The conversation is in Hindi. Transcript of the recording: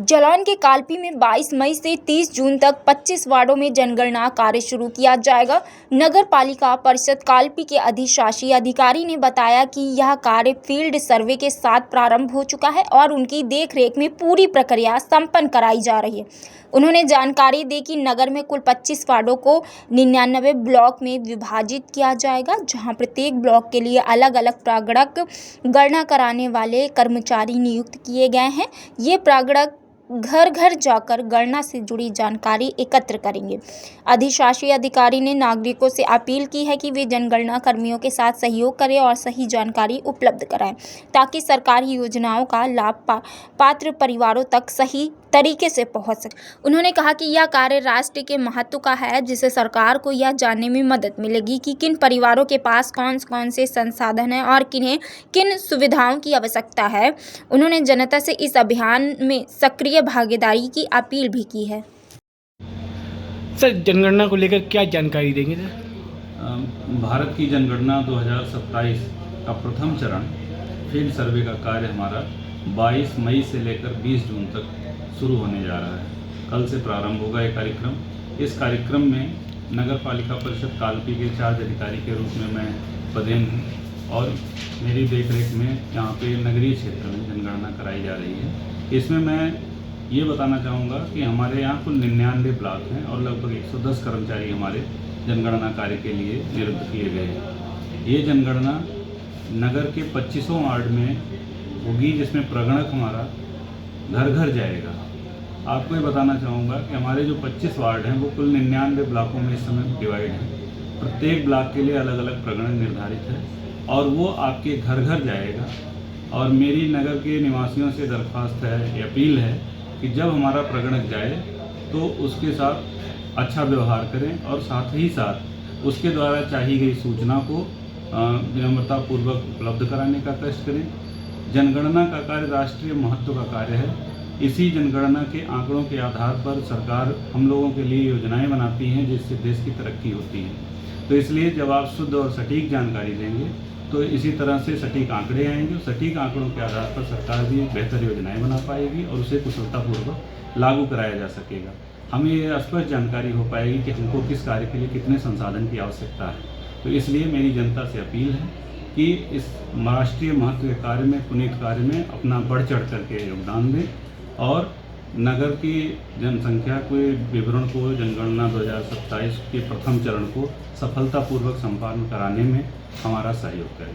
जालौन के कालपी में 22 मई से 30 जून तक 25 वार्डों में जनगणना कार्य शुरू किया जाएगा। नगर पालिका परिषद कालपी के अधिशासी अधिकारी ने बताया कि यह कार्य फील्ड सर्वे के साथ प्रारंभ हो चुका है और उनकी देखरेख में पूरी प्रक्रिया संपन्न कराई जा रही है। उन्होंने जानकारी दी कि नगर में कुल 25 वार्डों को 99 ब्लॉक में विभाजित किया जाएगा, जहां प्रत्येक ब्लॉक के लिए अलग अलग प्रांगणक गणना कराने वाले कर्मचारी नियुक्त किए गए हैं। ये प्रांगणक घर घर जाकर गणना से जुड़ी जानकारी एकत्र करेंगे। अधिशासी अधिकारी ने नागरिकों से अपील की है कि वे जनगणना कर्मियों के साथ सहयोग करें और सही जानकारी उपलब्ध कराएं, ताकि सरकारी योजनाओं का लाभ पात्र परिवारों तक सही तरीके से पहुंच सके। उन्होंने कहा कि यह कार्य राष्ट्र के महत्व का है, जिससे सरकार को यह जानने में मदद मिलेगी कि किन परिवारों के पास कौन से संसाधन हैं और किन्हें किन सुविधाओं की आवश्यकता है। उन्होंने जनता से इस अभियान में सक्रिय भागीदारी की अपील भी की है। सर, जनगणना को लेकर क्या जानकारी देंगे सर? भारत की जनगणना 2027 का प्रथम चरण फील्ड सर्वे का कार्य हमारा 22 मई से लेकर 20 जून तक शुरू होने जा रहा है। कल से प्रारंभ होगा ये कार्यक्रम। इस कार्यक्रम में नगर पालिका परिषद कालपी के चार्ज अधिकारी के रूप में मैं पदेन हूँ और मेरी देखरेख में यहाँ पे नगरीय क्षेत्र में जनगणना कराई जा रही है। इसमें मैं ये बताना चाहूँगा कि हमारे यहाँ कुल 99 ब्लॉक हैं और लगभग 110 कर्मचारी हमारे जनगणना कार्य के लिए नियुक्त किए गए हैं। ये जनगणना नगर के 25 वार्ड में होगी, जिसमें प्रगणक हमारा घर घर जाएगा। आपको ये बताना चाहूँगा कि हमारे जो 25 वार्ड हैं वो कुल 99 ब्लॉकों में इस समय डिवाइड हैं। प्रत्येक ब्लॉक के लिए अलग अलग प्रगणक निर्धारित है और वो आपके घर घर जाएगा। और मेरी नगर के निवासियों से दरख्वास्त है, अपील है कि जब हमारा प्रगणक जाए तो उसके साथ अच्छा व्यवहार करें और साथ ही साथ उसके द्वारा चाही गई सूचना को विनम्रतापूर्वक उपलब्ध कराने का कष्ट करें। जनगणना का कार्य राष्ट्रीय महत्व का कार्य है। इसी जनगणना के आंकड़ों के आधार पर सरकार हम लोगों के लिए योजनाएं बनाती हैं, जिससे देश की तरक्की होती है। तो इसलिए जब आप शुद्ध और सटीक जानकारी देंगे तो इसी तरह से सटीक आंकड़े आएंगे। सटीक आंकड़ों के आधार पर सरकार भी बेहतर योजनाएं बना पाएगी और उसे कुशलतापूर्वक लागू कराया जा सकेगा। हमें ये स्पष्ट जानकारी हो पाएगी कि हमको किस कार्य के लिए कितने संसाधन की आवश्यकता है। तो इसलिए मेरी जनता से अपील है कि इस राष्ट्रीय महत्व के कार्य में, पुनीत कार्य में अपना बढ़ चढ़ करके योगदान दें और नगर की जनसंख्या के विवरण को, जनगणना 2027 के प्रथम चरण को सफलतापूर्वक संपन्न कराने में हमारा सहयोग करें।